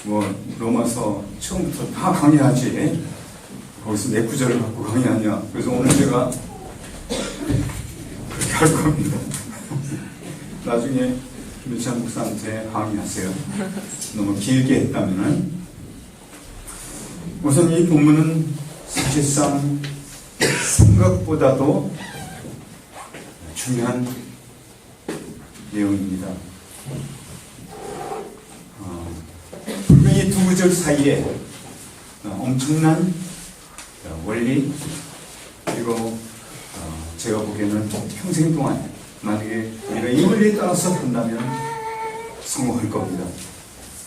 로마서 처음부터 다 강의하지. 거기서 내 구절을 갖고 강의하냐. 그래서 오늘 제가 그렇게 할 겁니다. 나중에 김일찬 목사한테 항의하세요. 너무 길게 했다면은. 우선 이 본문은 사실상 생각보다도 중요한 내용입니다. 분명히 두 구절 사이에 엄청난 원리, 그리고 제가 보기에는 평생 동안 만약에 우리가 이 원리에 따라서 한다면 성공할 겁니다.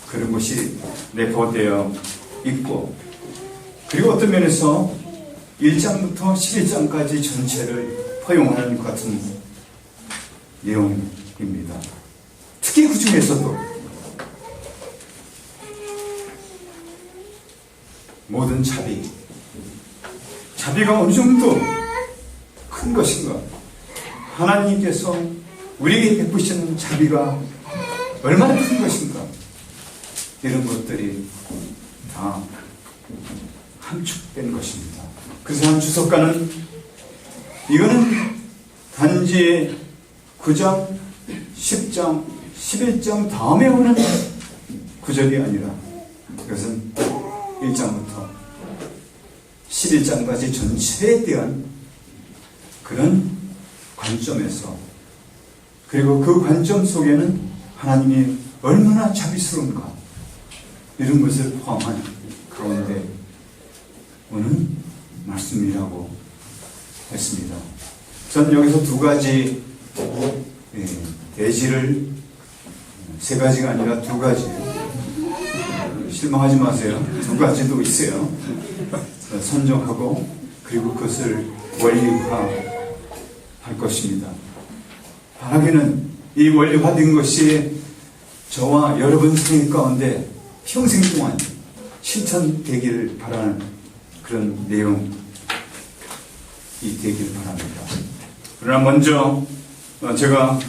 그런 것이 내포되어 있고, 그리고 어떤 면에서 1장부터 11장까지 전체를 포용하는 것 같은 내용입니다. 특히 그 중에서도 모든 자비가 어느 정도 큰 것인가, 하나님께서 우리에게 베푸시는 자비가 얼마나 큰 것인가, 이런 것들이 다 함축된 것입니다. 그래서 한 주석가는 이거는 단지 9장, 10장, 11장 다음에 오는 구절이 아니라 이것은 1장부터 11장까지 전체에 대한 그런 관점에서, 그리고 그 관점 속에는 하나님이 얼마나 자비스러운가, 이런 것을 포함한 가운데 오는 말씀이라고 했습니다. 저는 여기서 두 가지 대지를, 세 가지가 아니라 두 가지, 실망하지 마세요. 두 가지도 있어요. 선정하고 그리고 그것을 원리화할 것입니다. 바라기는 이 원리화된 것이 저와 여러분 생일 가운데 평생 동안 실천되기를 바라는 그런 내용이 되기를 바랍니다. 그러나 먼저 제가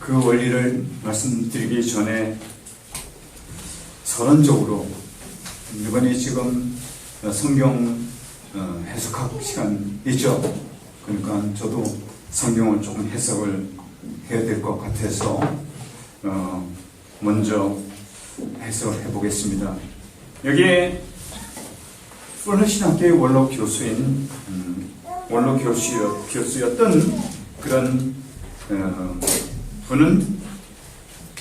그 원리를 말씀드리기 전에 서론적으로, 이번에 지금 성경 해석학 시간 있죠. 그러니까 저도 성경을 조금 해석을 해야 될 것 같아서 먼저 해석을 해보겠습니다. 여기에 플러신학교의 원로 교수였던 그런 분은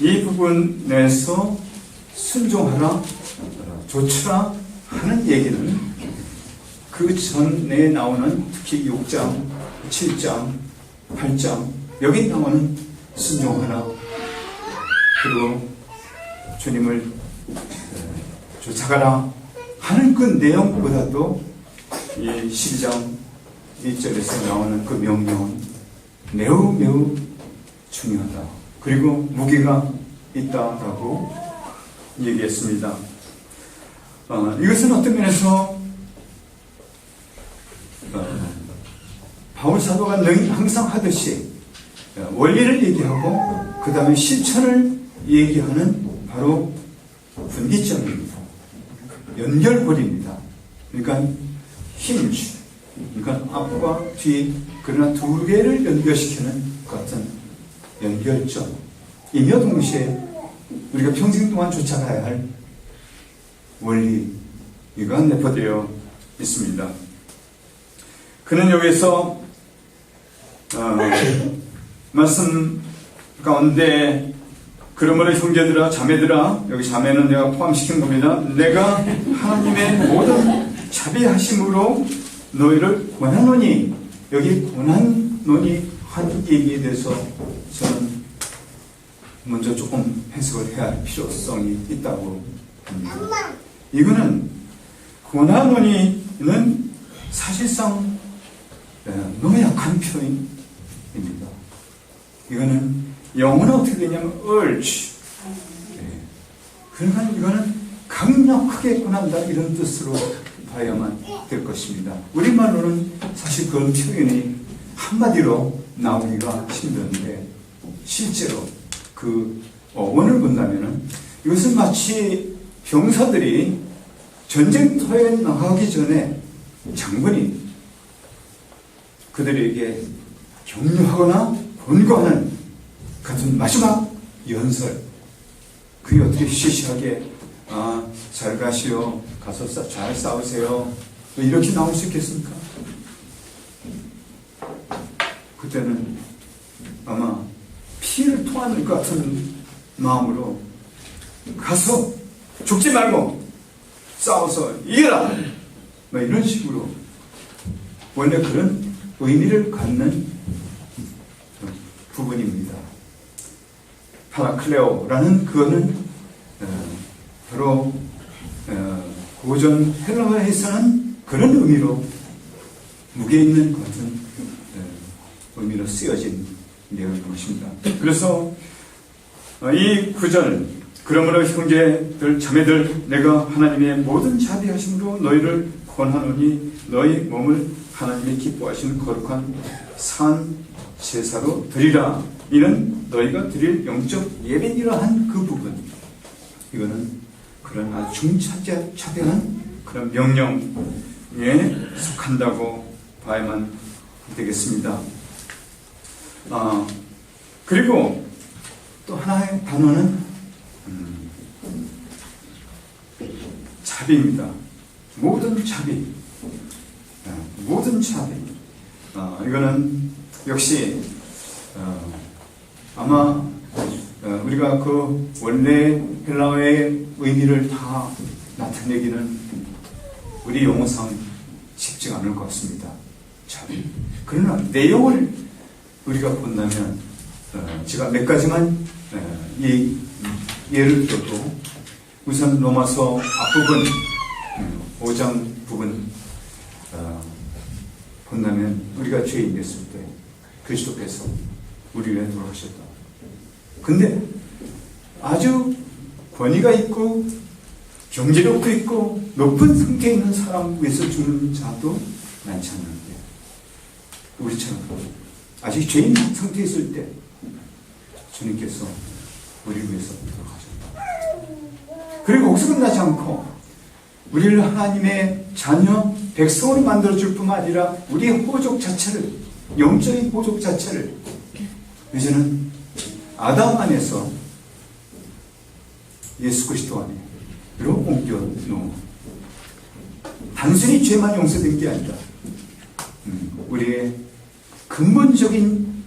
이 부분에서 순종하라, 조치라 하는 얘기는 그 전에 나오는 특히 6장, 7장, 8장 여기 나오는 순종하라, 그리고 주님을 쫓아가라 하는 그 내용보다도 이 12장 1절에서 나오는 그 명령은 매우 중요하다, 그리고 무게가 있다라고 얘기했습니다. 이것은 어떤 면에서 바울 사도가 항상 하듯이 원리를 얘기하고 그 다음에 실천을 얘기하는 바로 분기점입니다. 연결고리입니다. 그러니까 힌지, 그러니까 앞과 뒤, 그러나 두 개를 연결시키는 것 같은 연결점이며 동시에 우리가 평생 동안 쫓아가야 할 원리가 내포되어 있습니다. 그는 여기서 말씀 가운데 그러므로 형제들아, 자매들아, 여기 자매는 내가 포함시킨 겁니다. 내가 하나님의 모든 자비하심으로 너희를 권하노니, 여기 권하노니 한 얘기에 대해서 저는 먼저 조금 해석을 해야 할 필요성이 있다고 봅니다. 이거는 권하노니는 사실상 너무 약한 표현입니다. 이거는 영어는 어떻게 되냐면 urge. 그러니까 이거는 강력하게 권한다, 이런 뜻으로 봐야만 될 것입니다. 우리말로는 사실 그런 표현이 한마디로 나오기가 힘든데 실제로 그 원을 본다면은 이것은 마치 병사들이 전쟁터에 나가기 전에 장군이 그들에게 격려하거나 권고하는 같은 마지막 연설. 그게 어떻게 시시하게 잘 가시오, 가서 잘 싸우세요, 이렇게 나올 수 있겠습니까? 그때는 아마 피를 토하는 것 같은 마음으로 가서 죽지 말고 싸워서 이겨라, 이런 식으로 원래 그런 의미를 갖는 부분입니다. 파라클레오라는 그거는 바로 고전 헬라어에서는 그런 의미로 무게 있는 것 같은 의미로 쓰여진 내용인 것입니다. 그래서 이 구절, 그러므로 형제들 자매들 내가 하나님의 모든 자비하심으로 너희를 권하노니 너희 몸을 하나님이 기뻐하시는 거룩한 산 제사로 드리라. 이는 너희가 드릴 영적 예배니라 한 그 부분, 이거는 그런 아주 중차대한 그런 명령에 속한다고 봐야만 되겠습니다. 그리고 또 하나의 단어는 자비입니다. 모든 자비. 모든 자비. 이거는 역시 아마 우리가 그 원래 헬라어의 의미를 다 나타내기는 우리 용어상 쉽지 않을 것 같습니다. 자비. 그러나 내용을 우리가 본다면 제가 몇 가지만 예를 들어도 우선 로마서 앞부분 5장 부분 본다면 우리가 죄인 됐을 때 그리스도께서 우리를 위해 돌아가셨다. 근데 아주 권위가 있고 경제력도 있고 높은 상태에 있는 사람 위해서 죽는 자도 많지 않는데 우리처럼 아직 죄인 상태에 있을 때 주님께서 우리를 위해서 돌아가셨다. 그리고 거기서 끝나지 않고 우리를 하나님의 자녀 백성으로 만들어줄 뿐만 아니라 우리의 호족 자체를, 영적인 호족 자체를 이제는 아담 안에서 예수 그리스도 안에로 옮겨 놓은, 단순히 죄만 용서된 게 아니라 우리의 근본적인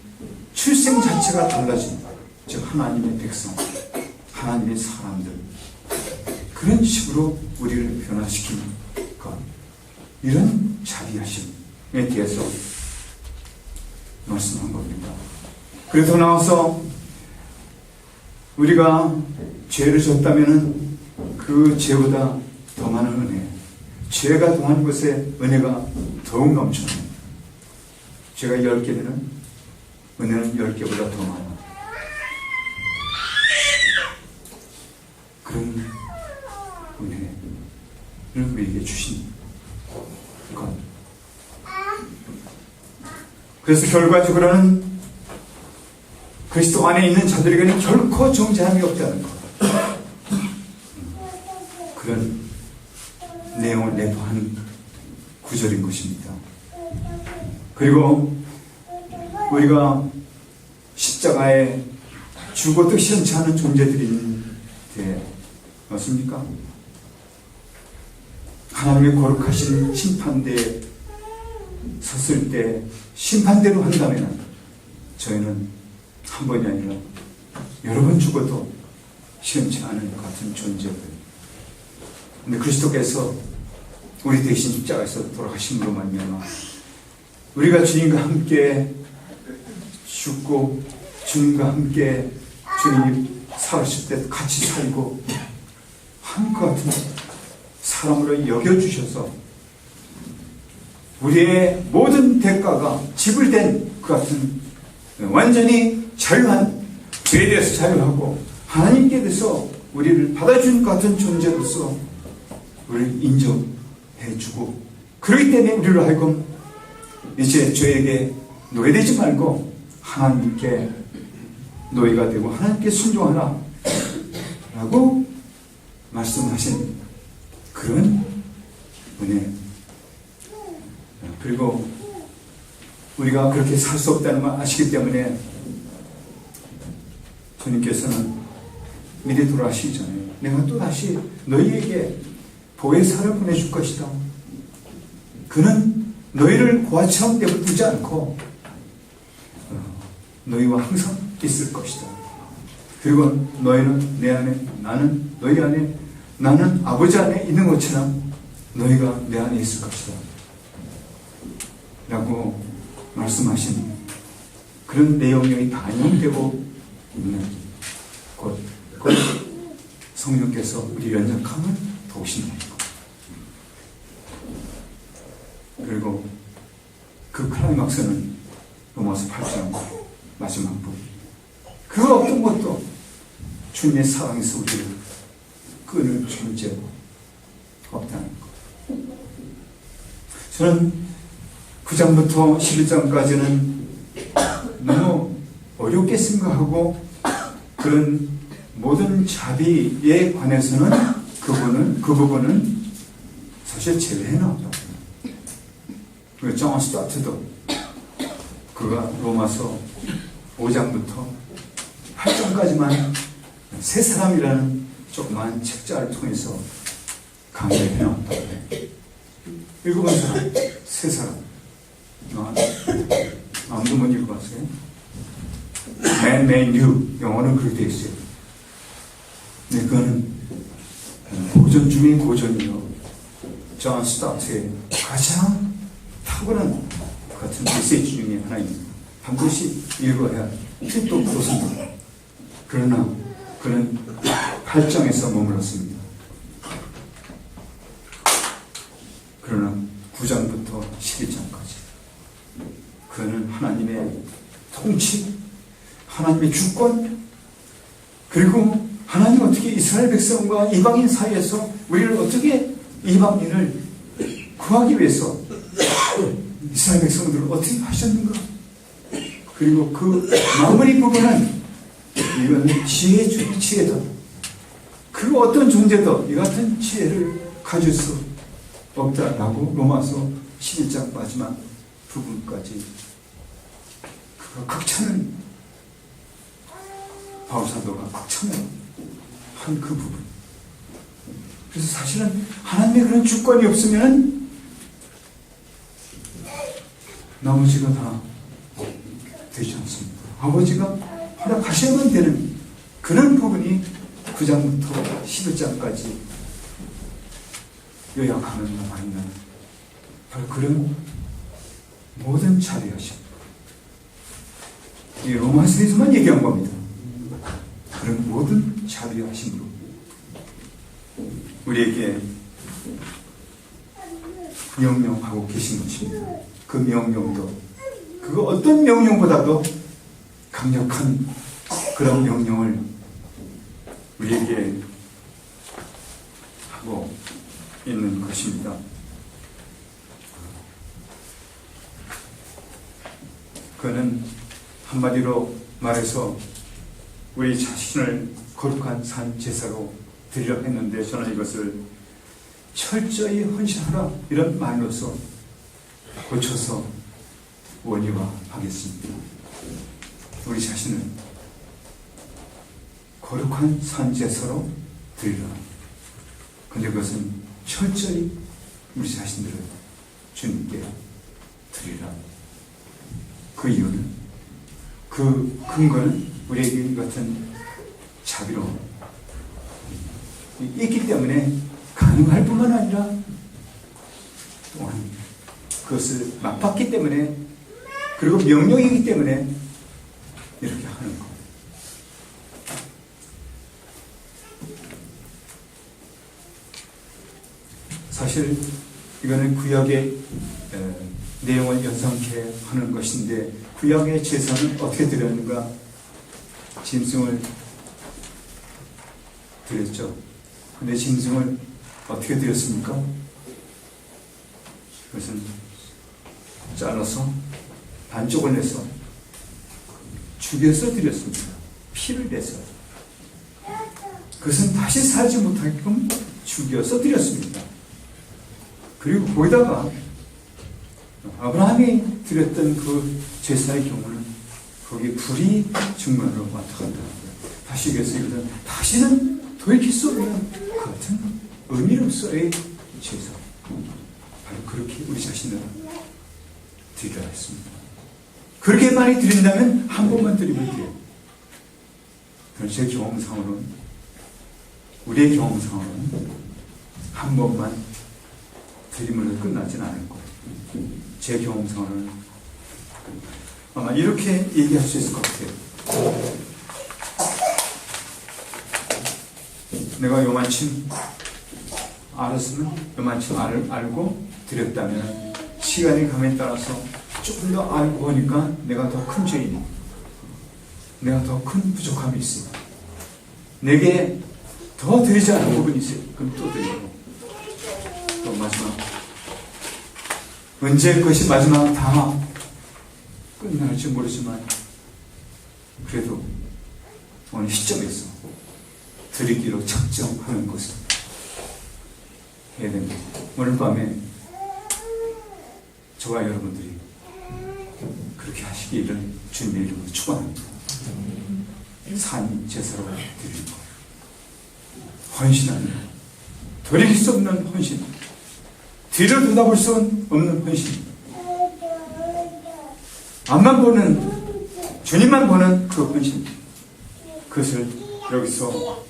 출생 자체가 달라진, 즉 하나님의 백성, 하나님의 사람들, 그런 식으로 우리를 변화시키는 것, 이런 자비하심에 대해서 말씀한 겁니다. 그래서 나와서 우리가 죄를 졌다면 그 죄보다 더 많은 은혜, 죄가 동한 것에 은혜가 더욱 넘쳐나요. 죄가 10개면 은혜는 10개보다 더 많아. 그런 은혜를 우리에게 주신 것. 그래서 결과적으로는 그리스도 안에 있는 자들에게는 결코 정죄함이 없다는 것. 그런 내용을 내포한 구절인 것입니다. 그리고 우리가 십자가에 죽어도 시원치 않은 존재들인데 맞습니까? 하나님의 거룩하신 심판대에 섰을 때 심판대로 한다면 저희는 한 번이 아니라 여러 번 죽어도 시원치 않은 같은 존재들. 근데 그리스도께서 우리 대신 십자가에서 돌아가심으로 말미암아 우리가 주님과 함께 죽고 주님과 함께 주님이 살으실 때 같이 살고 한것 같은 사람으로 여겨주셔서 우리의 모든 대가가 지불된 그 같은 완전히 자유한, 죄에 대해서 자유하고 하나님께 대해서 우리를 받아준 것 같은 존재로서 우리를 인정해주고, 그렇기 때문에 우리를 하여금 이제 죄에게 노예되지 말고 하나님께 노예가 되고 하나님께 순종하라 라고 말씀하신 그런 은혜. 그리고 우리가 그렇게 살 수 없다는 걸 아시기 때문에 주님께서는 미리 돌아가시기 전에 내가 또 다시 너희에게 보혜사를 보내줄 것이다. 그는 너희를 고아처럼 내버리지 않고 너희와 항상 있을 것이다. 그리고 너희는 내 안에, 나는 너희 안에, 나는 아버지 안에 있는 것처럼 너희가 내 안에 있을 것이다 라고 말씀하신 그런 내용이 반영되고 있는 곧 성령께서 우리 연약함을 도우신다. 그리고 그 클라이막스는 로마서 8장 마지막 부분. 그 어떤 것도 주님의 사랑에서 우리를 끊을 존재가 없다는 것. 저는 9장부터 11장까지는 너무 어렵게 생각하고 그런 모든 자비에 관해서는 그 부분은 사실 제외해 놨다. 그 존 스타트도 그가 로마서 5장부터 8장까지만 세 사람이라는 조그만 책자를 통해서 강의를 해놨다. 읽어본 사람, 세 사람. 아무도 못 읽어봤어요? Man You 영어는 그렇게 되어 있어요. 근데 그거는 고전 중에 고전이요. 존 스타트의 가장 탁월한 같은 메시지 중에 하나입니다. 반드시 읽어야 뜻도 그렇습니다. 그러나 그는 8장에서 머물렀습니다. 그러나 9장부터 11장까지 그는 하나님의 통치, 하나님의 주권, 그리고 하나님 어떻게 이스라엘 백성과 이방인 사이에서 우리를 어떻게 이방인을 구하기 위해서 이스라엘 백성들을 어떻게 하셨는가. 그리고 그 마무리 부분은 이건 지혜 중에 지혜다. 그 어떤 존재도 이 같은 지혜를 가질 수 없다라고 로마서 11장 마지막 부분까지 그가 극찬을 바울사도가 극찬을 한 그 부분. 그래서 사실은 하나님의 그런 주권이 없으면 나머지가 다 되지 않습니다. 아버지가 허락하셔야만 되는 그런 부분이 9장부터 11장까지 요약하는 바가 있는 바로 그런 모든 자비하심. 이 로마서에서만 얘기한 겁니다. 그런 모든 자비하심으로 우리에게 명령하고 계신 것입니다. 그 명령도 그 어떤 명령보다도 강력한 그런 명령을 우리에게 하고 있는 것입니다. 그는 한마디로 말해서 우리 자신을 거룩한 산 제사로 드리려 했는데 저는 이것을 철저히 헌신하라 이런 말로서 고쳐서 원의화하겠습니다. 우리 자신을 거룩한 산 제사로 드리라. 근데 그것은 철저히 우리 자신들을 주님께 드리라. 그 이유는, 그 근거는 우리에게 이 같은 자비로 있기 때문에 가능할 뿐만 아니라 또한 그것을 맛봤기 때문에, 그리고 명령이기 때문에 이렇게 하는 것. 사실 이거는 구약의 내용을 연상케 하는 것인데, 구약의 제사는 어떻게 드렸는가? 짐승을 드렸죠. 근데 짐승을 어떻게 드렸습니까? 그것은 잘라서 반쪽을 내서 죽여서 드렸습니다. 피를 내서. 그것은 다시 살지 못하게끔 죽여서 드렸습니다. 그리고 거기다가 아브라함이 드렸던 그 제사의 경우는 거기에 불이 중간으로 왔다 갔다 하고요. 다시 그래서 이것은 다시는 돌이킬 수 없는 그 같은 의미로서의 제사. 바로 그렇게 우리 자신을 드리라 했습니다. 그렇게 많이 드린다면 한 번만 드리면 돼요. 그런 제 경험상으로는, 우리의 경험상으로는 한 번만 드림으로 끝나진 않을 거예요. 제 경험상으로는 아마 이렇게 얘기할 수 있을 것 같아요. 내가 요만큼 알았으면 요만큼 알고 드렸다면 시간이 감에 따라서 조금 더 알고 보니까 내가 더 큰 죄인, 내가 더 큰 부족함이 있습니다. 내게 더 드리지 않은 부분이 있어요. 그럼 또 드리고 또 마지막, 언제 그것이 마지막 다 끝날지 모르지만 그래도 어느 시점에서 드리기로 작정하는 것을 해야 됩니다. 오늘 밤에 저와 여러분들이 그렇게 하시기를 주님의 이름으로 축원합니다. 산 제사로 드리고 헌신하는, 돌이킬 수 없는 헌신, 뒤를 돌아볼 수 없는 헌신, 앞만 보는, 주님만 보는 그 헌신, 그것을 여기서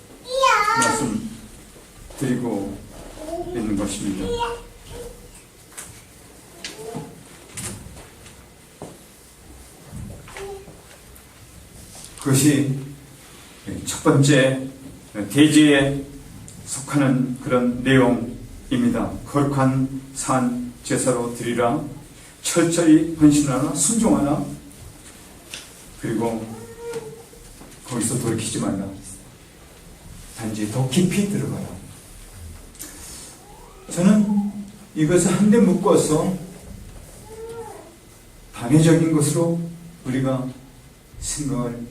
말씀드리고 있는 것입니다. 그것이 첫 번째 대지에 속하는 그런 내용입니다. 거룩한 산 제사로 드리라, 철저히 헌신하라, 순종하라, 그리고 거기서 돌이키지 말라, 단지 더 깊이 들어가라. 저는 이것을 한데 묶어서 단회적인 것으로 우리가 생각을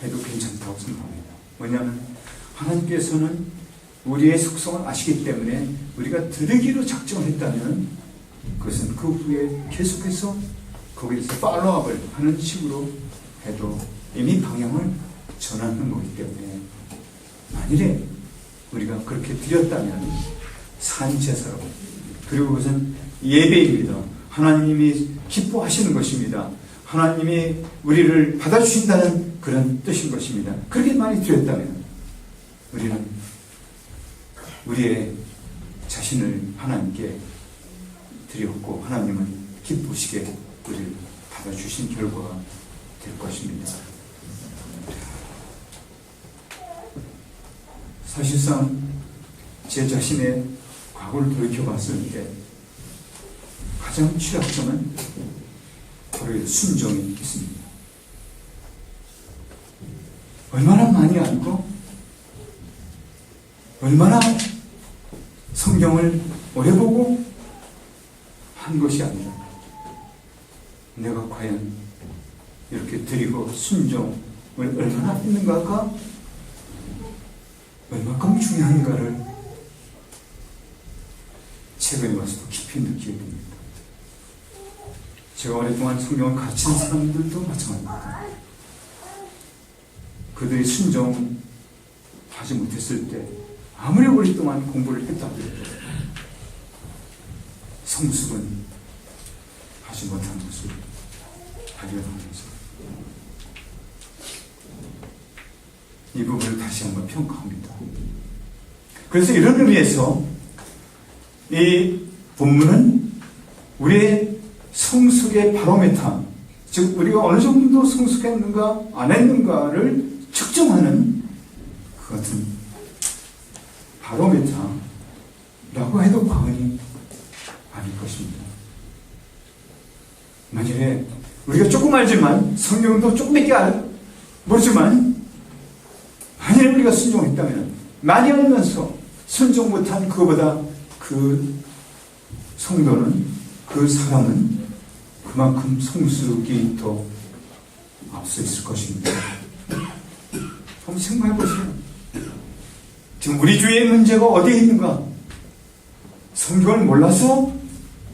해도 괜찮다고 생각합니다. 왜냐하면 하나님께서는 우리의 속성을 아시기 때문에 우리가 드리기로 작정했다면 그것은 그 후에 계속해서 거기에서 팔로우업을 하는 식으로 해도 이미 방향을 전하는 거기 때문에, 만일에 우리가 그렇게 드렸다면 산제사로, 그리고 그것은 예배입니다. 하나님이 기뻐하시는 것입니다. 하나님이 우리를 받아주신다는 그런 뜻인 것입니다. 그렇게 많이 드렸다면 우리는 우리의 자신을 하나님께 드렸고 하나님은 기쁘시게 우리를 받아주신 결과가 될 것입니다. 사실상 제 자신의 과거를 돌이켜봤을 때 가장 취약점은 바로 순종이 있습니다. 얼마나 많이 알고 얼마나 성경을 오래 보고 한 것이 아니라 내가 과연 이렇게 드리고 순종을 얼마나 했는가가 얼마큼 중요한가를 최근에 와서도 깊이 느끼게 됩니다. 제가 오랫동안 성경을 가르친 사람들도 마찬가지입니다. 그들이 순종하지 못했을 때 아무리 오랫동안 공부를 했다고 해도 성숙은 하지 못한 것을 발견하면서 이 부분을 다시 한번 평가합니다. 그래서 이런 의미에서 이 본문은 우리의 성숙의 바로메타, 즉 우리가 어느 정도 성숙했는가 안 했는가를 측정하는 그 같은 바로메타라고 해도 과언이 아닐 것입니다. 만약에 우리가 조금 알지만, 성경도 조금밖에 모르지만 만약에 우리가 순종했다면, 많이 알면서 순종 못한 그거보다 그 성도는, 그 사람은 그만큼 성숙이 더 앞서 있을 것입니다. 한번 생각해 보세요. 지금 우리 주위의 문제가 어디에 있는가? 성경을 몰라서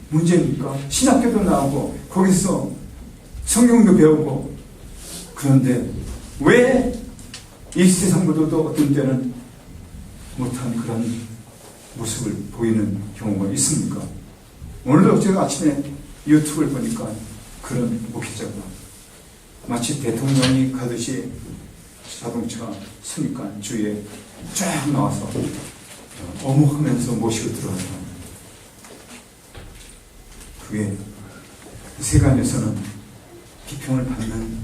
문제입니까? 신학교도 나오고 거기서 성경도 배우고, 그런데 왜 이 세상보다도 어떤 때는 못한 그런 모습을 보이는 경우가 있습니까? 오늘도 제가 아침에 유튜브를 보니까 그런 목회자가 마치 대통령이 가듯이 자동차 서니까 주위에 쫙 나와서 어묵하면서 모시고 들어가요. 그게 세간에서는 비평을 받는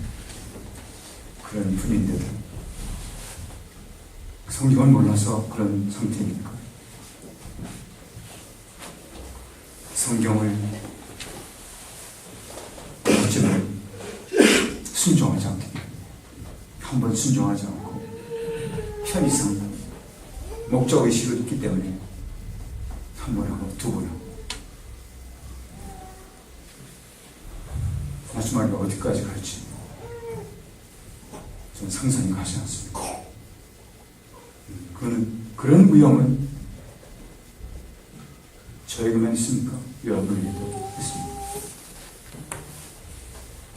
그런 분인데도 성경을 몰라서 그런 상태입니까? 성경을 어쩌면 순종하지 않기 때문에, 한번 순종하지 않고 편의상 목적의식을 있기 때문에 한 번 하고 두 번 하고, 마지막에 어디까지 갈지 저는 상상이 가지 않습니다. 그런 위험은 저에게만 있습니까? 여러분에게도 있습니다.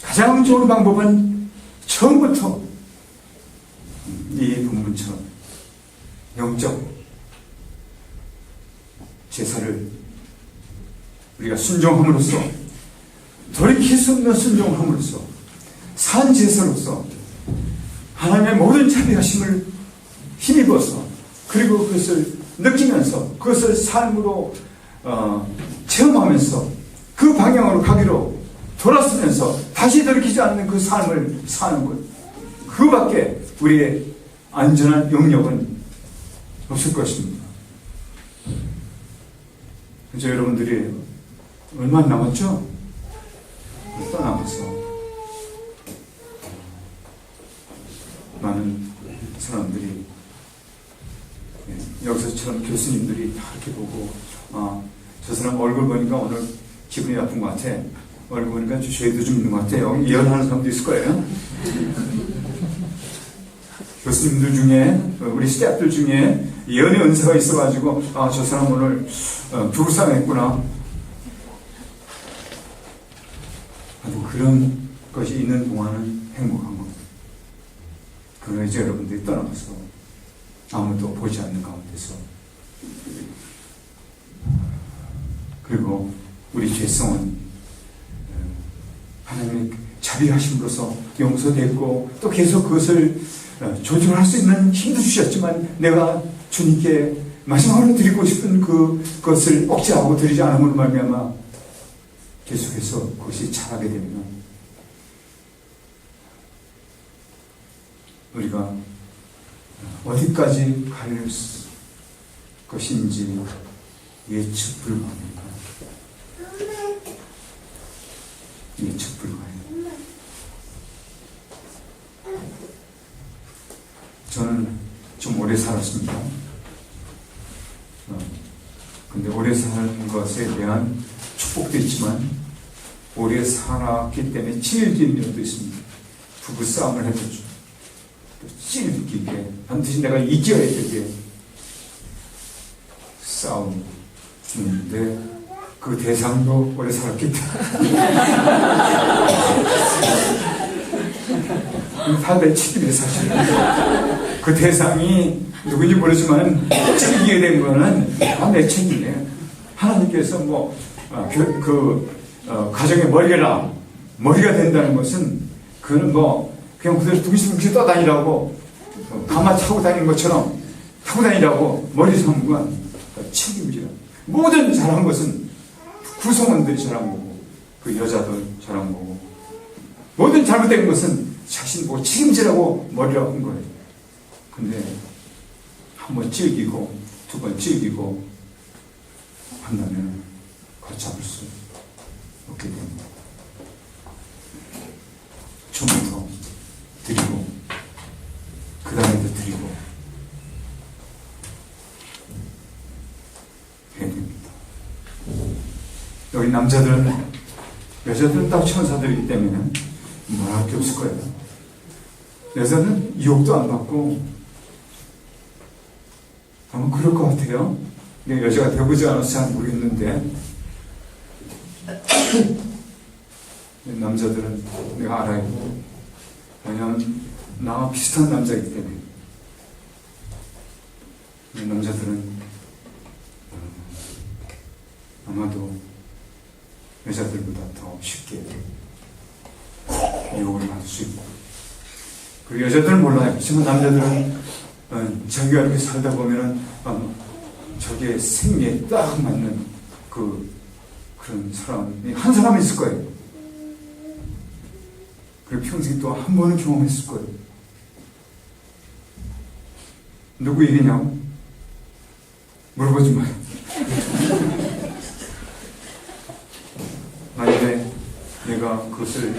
가장 좋은 방법은 처음부터 이 본문처럼 영적 제사를 우리가 순종함으로써, 돌이킬 수 없는 순종함으로써, 산 제사로서 하나님의 모든 자비하심을 힘입어서, 그리고 그것을 느끼면서 그것을 삶으로 체험하면서 그 방향으로 가기로 돌아서면서 다시 돌이키지 않는 그 삶을 사는 것, 그밖에 우리의 안전한 영역은 없을 것입니다. 그래서 여러분들이 얼마 남았죠? 떠나가서 많은 사람들이, 여기서처럼 교수님들이 다 이렇게 보고, 저 사람 얼굴 보니까 오늘 기분이 나쁜 것 같아, 얼굴 보니까 죄도 좀 있는 것 같아, 여기 예언하는 사람도 있을 거예요. 교수님들 중에, 우리 스태프들 중에 예언의 은사가 있어가지고, 저 사람 오늘 불쌍했구나, 그런 것이 있는 동안은 행복한 겁니다. 그러나 이제 여러분들이 떠나가서 아무도 보지 않는 가운데서, 그리고 우리 죄성은 하나님의 자비하심으로서 용서됐고, 또 계속 그것을 조절할 수 있는 힘도 주셨지만, 내가 주님께 마지막으로 드리고 싶은 그것을 억제하고 드리지 않음으로 말미암아 계속해서 그것이 자라게 되면 우리가 어디까지 갈 것인지 예측 불가합니다. 예측 불가해요. 저는 좀 오래 살았습니다. 근데 오래 사는 것에 대한 축복도 있지만, 오래 살았기 때문에 찔긴 면도 있습니다. 부부싸움을 해도 찔기게 반드시 내가 이겨야 되게 싸움인데, 그 대상도 오래 살았기 때문에 다 내 책임이에요, 사실. 그 대상이 누군지 모르지만 찔기게 된 거는 다 내 책임이에요. 하나님께서 가정의 머리가 된다는 것은, 그는 그냥 그대로 둥실둥실 떠다니라고, 가마 타고 다니는 것처럼 타고 다니라고 머리 삼은 건 책임지라. 모든 잘한 것은 구성원들이 잘한 거고, 그 여자들 잘한 거고, 모든 잘못된 것은 자신 보고 책임지라고 머리라고 한 거예요. 근데 한 번 찔기고 두 번 찔기고 한다면 걷잡을 수 없게 됩니다. 처음부터 드리고 그 다음에도 드리고 해야 됩니다. 여기 여자들은 딱 천사들이기 때문에 말할 게 없을 거예요. 여자는 유혹도 안 받고 아마 그럴 것 같아요. 여자가 되보지 않아서 잘 모르겠는데 남자들은 내가 알아요. 왜냐하면 나와 비슷한 남자이기 때문에. 남자들은 아마도 여자들보다 더 쉽게 유혹을 받을 수 있고, 그리고 여자들은 몰라요. 하지만 남자들은 자기가 이렇게 살다 보면은 자기의 생리에 딱 맞는 그런 사람이 한 사람 있을 거예요. 그리고 평생 또 한 번은 경험했을 거예요. 누구 얘기냐고 물어보지 마요. 만약에 내가 그것을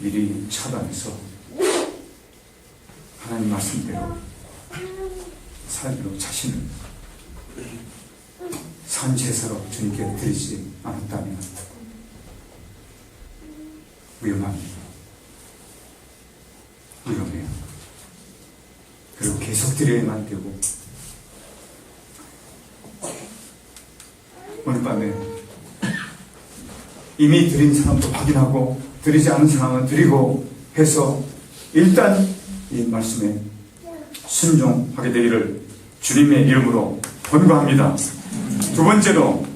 미리 차단해서 하나님 말씀대로 살기로 자신을 산 제사로 주님께 드리지 않았다면 위험합니다. 위험해요. 그리고 계속 드려야만 되고, 오늘 밤에 이미 드린 사람도 확인하고 드리지 않은 사람은 드리고 해서 일단 이 말씀에 순종하게 되기를 주님의 이름으로 권고합니다. 두 번째로,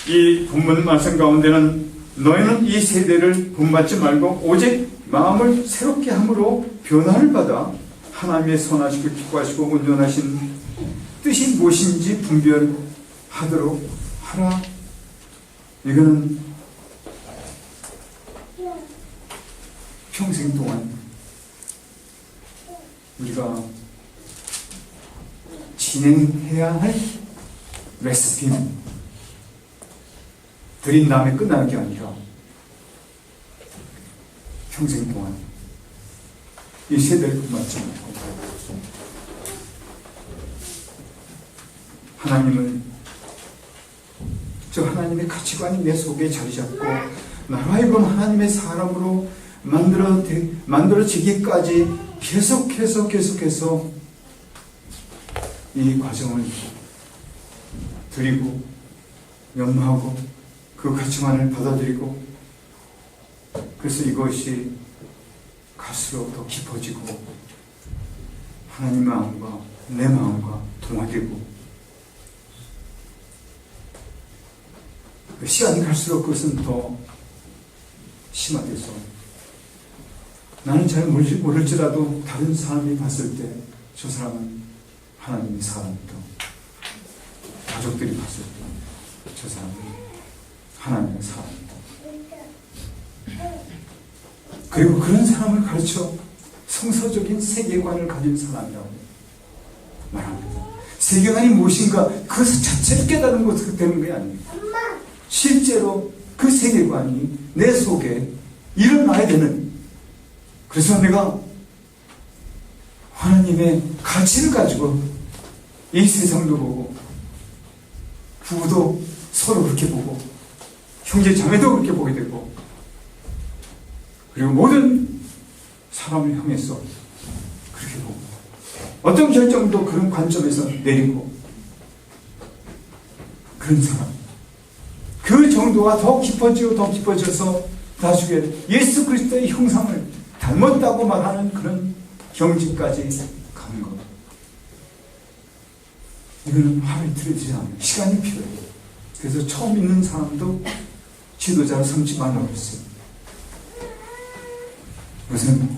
이 본문 말씀 가운데는 너희는 이 세대를 본받지 말고 오직 마음을 새롭게 함으로 변화를 받아 하나님의 선하시고 기뻐하시고 온전하신 뜻이 무엇인지 분별하도록 하라. 이거는 평생 동안 우리가 진행해야 할 레시피는 드린 다음에 끝나는 게 아니라 평생 동안 이 세대를 본받지 말고 하나님의 가치관이 내 속에 자리 잡고 나로 하여금 하나님의 사람으로 만들어지기까지 계속해서 이 과정을 드리고 연마하고 그 가치관을 받아들이고, 그래서 이것이 갈수록 더 깊어지고 하나님 마음과 내 마음과 동화되고, 시간이 갈수록 그것은 더 심화돼서 나는 잘 모를지라도 다른 사람이 봤을 때 저 사람은 하나님의 사람이다. 가족들이 봤을 때 저 사람은 하나님의 사람이다. 그리고 그런 사람을 가르쳐 성서적인 세계관을 가진 사람이라고 말합니다. 세계관이 무엇인가 그 자체를 깨달은 것이 되는 게 아니에요. 실제로 그 세계관이 내 속에 일어나야 되는, 그래서 내가 하나님의 가치를 가지고 이 세상도 보고 부부도 서로 그렇게 보고 형제 자매도 그렇게 보게 되고, 그리고 모든 사람을 향해서 그렇게 보고 어떤 결정도 그런 관점에서 내리고, 그런 사람, 그 정도가 더 깊어져서 나중에 예수 그리스도의 형상을 닮았다고 말하는 그런 경지까지 가는 것. 이거는 하루 이틀에 되지 않아요. 시간이 필요해요. 그래서 처음 있는 사람도 지도자로 삼지 말라고 했어요. 이것은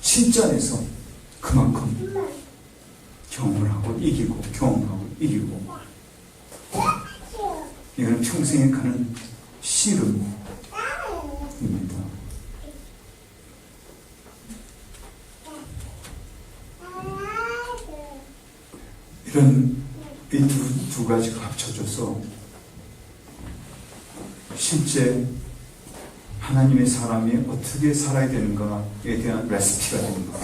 실전에서 그만큼 경험을 하고 이기고 경험하고 이기고, 이거는 평생에 가는 씨름입니다. 이런 이 두 가지가 합쳐져서 실제 하나님의 사람이 어떻게 살아야 되는가에 대한 레시피가 되는 겁니다.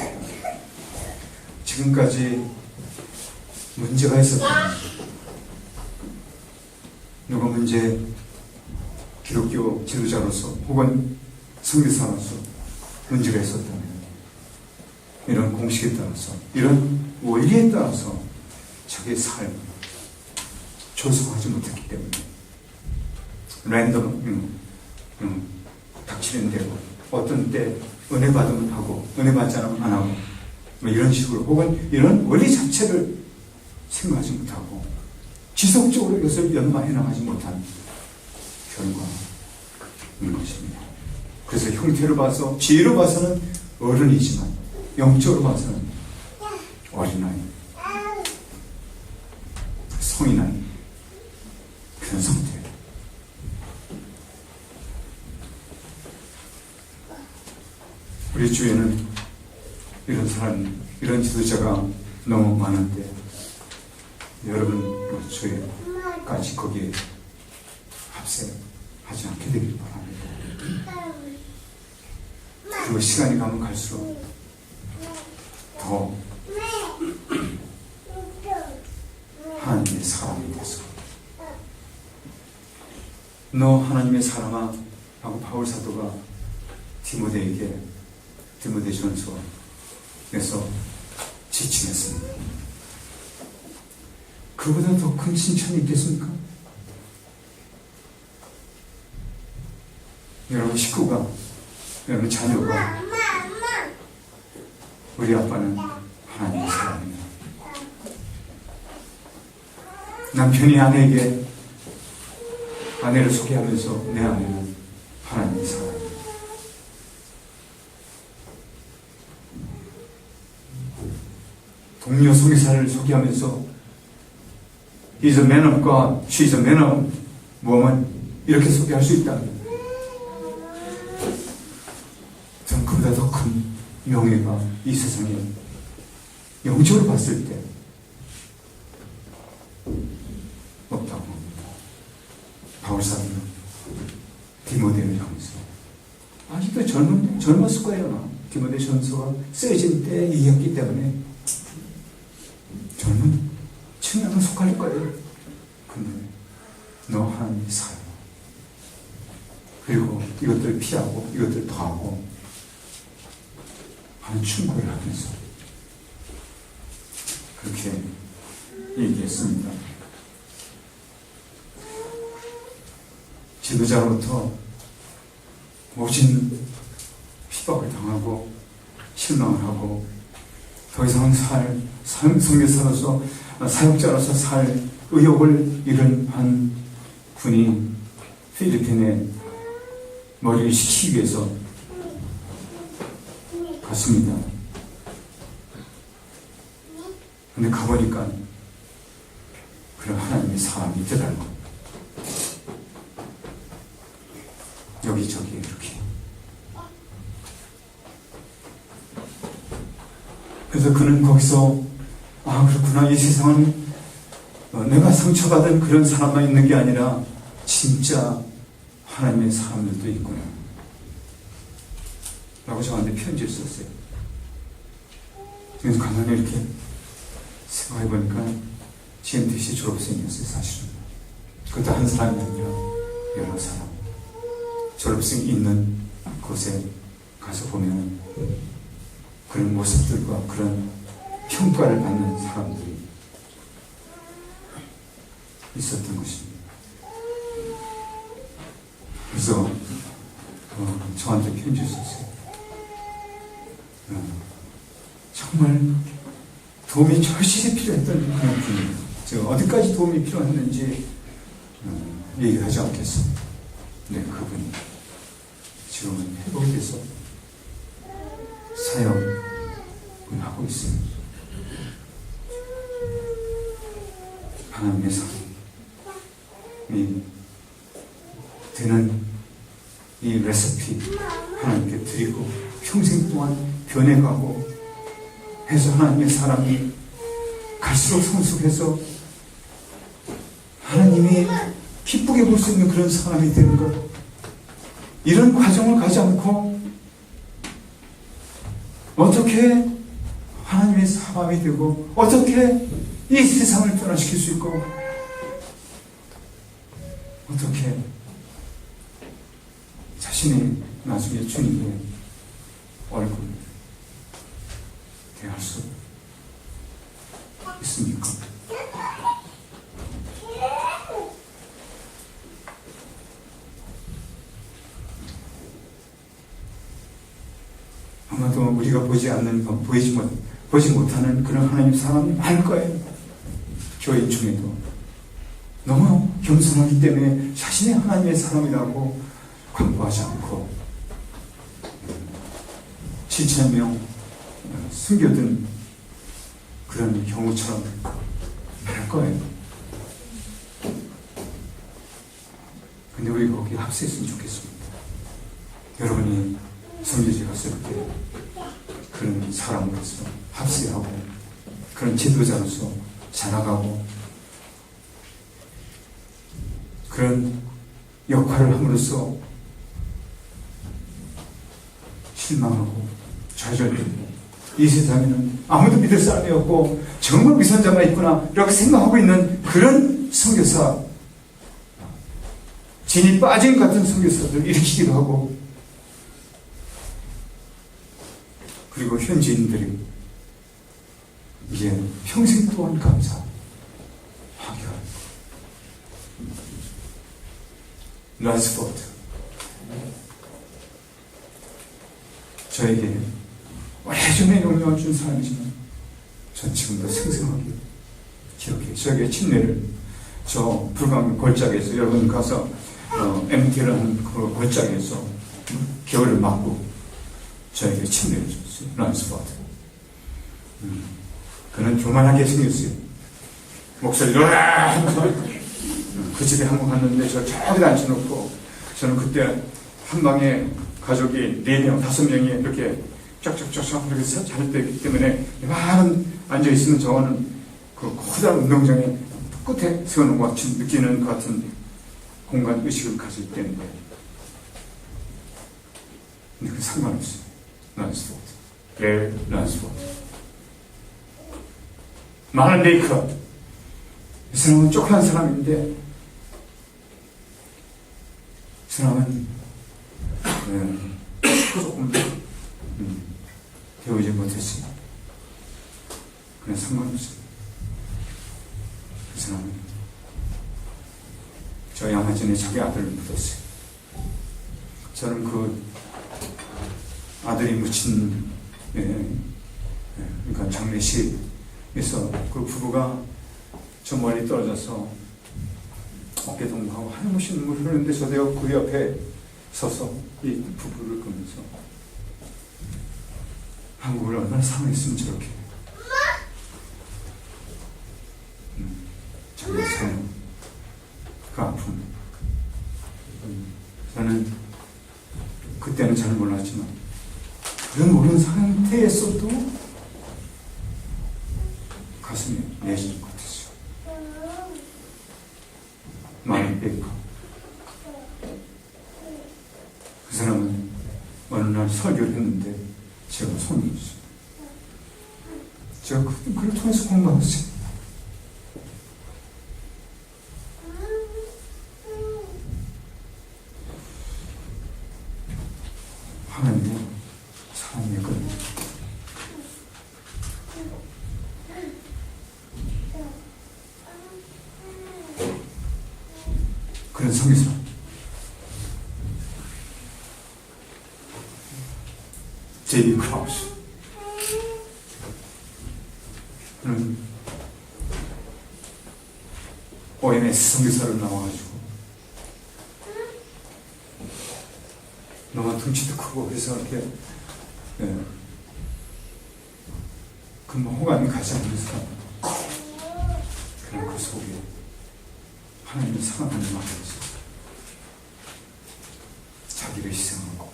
지금까지 문제가 있었다면, 누가 문제 기독교 지도자로서 혹은 선교사로서 문제가 있었다면 이런 공식에 따라서, 이런 원리에 따라서 자기의 삶을 조성하지 못했기 때문에 랜덤 닥치는 대로 어떤 때 은혜 받으면 하고 은혜 받지 않으면 안 하고 뭐 이런 식으로, 혹은 이런 원리 자체를 생각하지 못하고 지속적으로 이것을 연마해 나가지 못한 결과인 것입니다. 그래서 형태로 봐서, 지혜로 봐서는 어른이지만 영적으로 봐서는 어린아이, 성인아이, 그런 상태예요. 우리 주위에는 이런 사람, 이런 지도자가 너무 많은데 여러분 저희까지 거기에 합세하지 않게 되길 바랍니다. 그리고 시간이 가면 갈수록 더 하나님의 사람이 돼서, 너 하나님의 사람아 하고 바울 사도가 디모데전서에서 지칭했습니다. 그보다 더 큰 칭찬이 있겠습니까? 여러분 식구가, 여러분 자녀가, 우리 아빠는 하나님의 사람입니다. 남편이 아내를 소개하면서 내 아내는 하나님의 사람입니다. 동료 성교사를 소개하면서 He's a man of God, she's a man of woman, 이렇게 소개할 수 있다. 전 그보다 더 큰 명예가 이 세상에 영적으로 봤을 때 없다고 합니다. 바울 사도는 디모데를 향해서, 아직도 젊었을 거예요. 디모데전서가 쓰여진 때이었기 때문에 젊은 청년은 속할 거예요. 근데 너 하나님의 사람, 그리고 이것들을 피하고 이것들을 더하고 하는 충고를 하면서 그렇게 얘기했습니다. 지도자로부터 모진 핍박을 당하고 실망을 하고 더 이상 성교사로서, 사역자로서 살 의욕을 잃은 한 분이 필리핀에 머리를 식히기 위해서 갔습니다. 근데 가보니까 그런 하나님의 사람이 있더라고요. 여기저기 이렇게. 그래서 그는 거기서, 아, 그렇구나. 이 세상은 내가 상처받은 그런 사람만 있는 게 아니라 진짜 하나님의 사람들도 있구나 라고 저한테 편지를 썼어요. 그래서 가만히 이렇게 생각해 보니까 GMTC 졸업생이었어요, 사실은. 그것도 한 사람이 아니라 여러 사람. 졸업생이 있는 곳에 가서 보면 그런 모습들과 그런 평가를 받는 사람들이 있었던 것입니다. 그래서 저한테 편지를 썼어요. 정말 도움이 절실히 필요했던 그런 분이에요. 제가 어디까지 도움이 필요했는지 얘기하지 않겠습니다. 네, 그분이 지금은 회복이 돼서 사역을 하고 있습니다. 하나님의 사람이 되는 이 레시피 하나님께 드리고 평생 동안 변해가고 해서 하나님의 사람이 갈수록 성숙해서 하나님이 기쁘게 볼 수 있는 그런 사람이 되는 것, 이런 과정을 가지 않고 어떻게 하나님의 사람이 되고 어떻게 이 세상을 변화시킬 수 있고 어떻게 자신이 나중에 주님의 얼굴, 대할 수 있습니까? 아마도 우리가 보지 못하는 그런 하나님 사람이 많을 거예요. 교인 중에도 너무 겸손하기 때문에 자신이 하나님의 사람이라고 광고하지 않고 7,000명 숨겨둔 그런 경우처럼 할 거예요. 근데 우리가 거기 합세했으면 좋겠습니다. 여러분이 성교지 갔을 때 그런 사람으로서 합세하고 그런 지도자로서 자라가고 그런 역할을 함으로써 실망하고 좌절되고 이 세상에는 아무도 믿을 사람이 없고 정말 위선자만 있구나 이렇게 생각하고 있는 그런 선교사, 진이 빠진 같은 선교사들 일으키기도 하고, 그리고 현지인들이 이제 평생 동안 감사하게 하고 라스포트 저에게 오래전에 영향을 준 사람이지만 전 지금도 생생하게 기억해요. 저에게 침례를 저 불광 골짜기에서 여러분 가서 MT라는 그 골짜기에서 겨울을 맞고 저에게 침례를 줬어요. 란스포트. 그는 교만하게 생겼어요. 목소리를 하면서 그 집에 한번 갔는데 저 저기다 앉혀놓고 저는 그때 한 방에 가족이 4명, 5명이 이렇게 쫙쫙쫙쫙 이렇게 잘 되기 때문에 많은 앉아있으면 저는 그 커다란 운동장에 끝에 세워놓은 것 같이 느끼는 것 같은 공간 의식을 가질 때인데, 근데 그 상관없어요. 란스포트. 란스포트. 마른 베이커. 이 사람은 조그만 사람인데, 이 사람은 조금 배우지 못했어요. 그냥 상관없어요. 그 사람은 저 양화진에 자기 아들을 묻었어요. 저는 그 아들이 묻힌 그러니까 장례식에서 그 부부가 저 멀리 떨어져서 어깨 동무하고 한없이 눈물 흐르는데 저 내가 그 옆에 서서 이 부부를 보면서 한국을 얼마나 사랑했으면 저렇게 자기 삶, 그 아픔. 저는 그때는 잘 몰랐지만 그런 모르는 상태에서도 가슴이 내실 것 같았어요. 많이 뺐고 그 사람은 어느 날 설교를 했는데 제가 손을 줬어요. 제가 그걸 통해서 공부했어요. 하나님의 사랑의 끈. 그런 성기사. 제이비 크라우스. 그는 OMS 성기사로 나와가지고 너무 덩치도 크고 그래서 이렇게 금방 호감이 가지 않는 사람. 그런 그 속에 하나님을 사랑하는 마음이 있어요. 자기를 희생하고.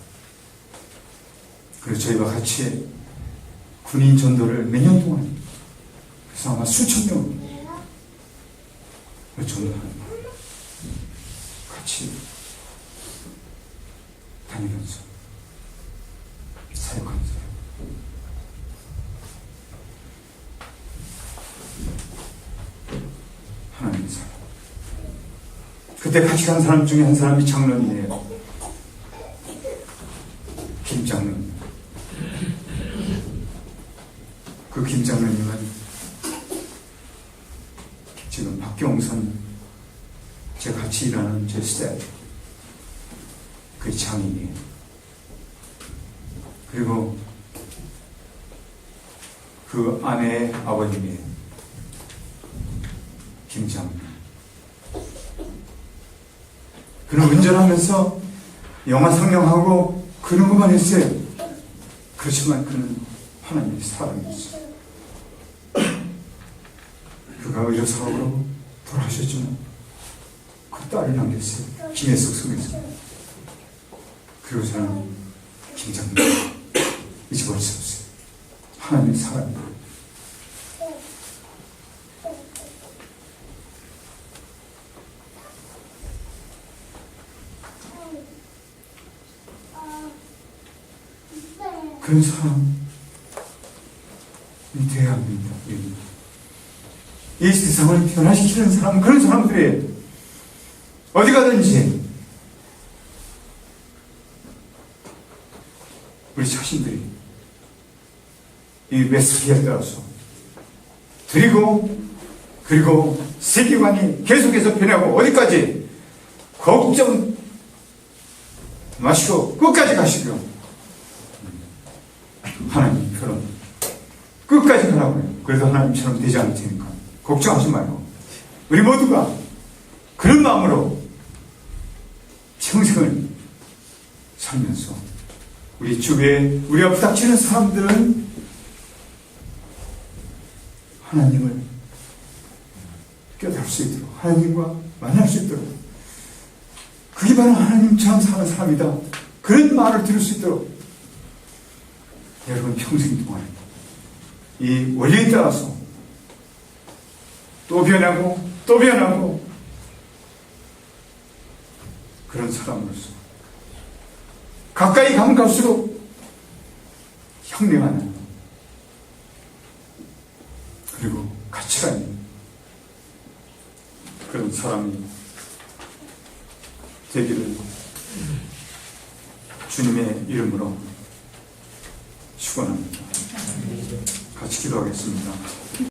그리고 저희와 같이 군인 전도를 몇 년 동안, 그래서 아마 수천 명을 전도하는 같이 다니면서 사역하면서 하나님의 사랑. 그때 같이 간 사람 중에 한 사람이 장로님이에요. 김장로님. 지금 박경선 제 같이 일하는 제 스텝 그 장인이에요. 그리고 그 아내의 아버님이에요. 김장님. 그는 운전하면서 영화 상영하고 그런 것만 했어요. 그렇지만 그는 하나님의 사랑이었어요. 그가 의료사고로 돌아가셨지만 그 딸을 남겼어요. 김혜숙 속에서. 그리고 저는 김장님 잊어버릴 수 없어요. 하나님의 사랑입니다. 그런 사람이 돼야 합니다. 이 세상을 변화시키는 사람, 그런 사람들이에요. 어디 가든지 우리 자신들이 이 메시지에 따라서 그리고 세계관이 계속해서 변하고 어디까지 걱정 마시고 끝까지 가시고요. 하나님처럼 끝까지 가라고요. 그래도 하나님처럼 되지 않을 테니까 걱정하지 말고 우리 모두가 그런 마음으로 평생을 살면서 우리 주위에 우리가 부닥치는 사람들은 하나님을 깨달을 수 있도록 하나님과 만날 수 있도록 그게 바로 하나님처럼 사는 사람이다. 그런 말을 들을 수 있도록 여러분 평생 동안 이 원리에 따라서 또 변하고 또 변하고 그런 사람으로서 가까이 가면 갈수록 형명하는 그리고 가치가 있는 그런 사람이 되기를 주님의 이름으로 축원합니다. 같이 기도하겠습니다.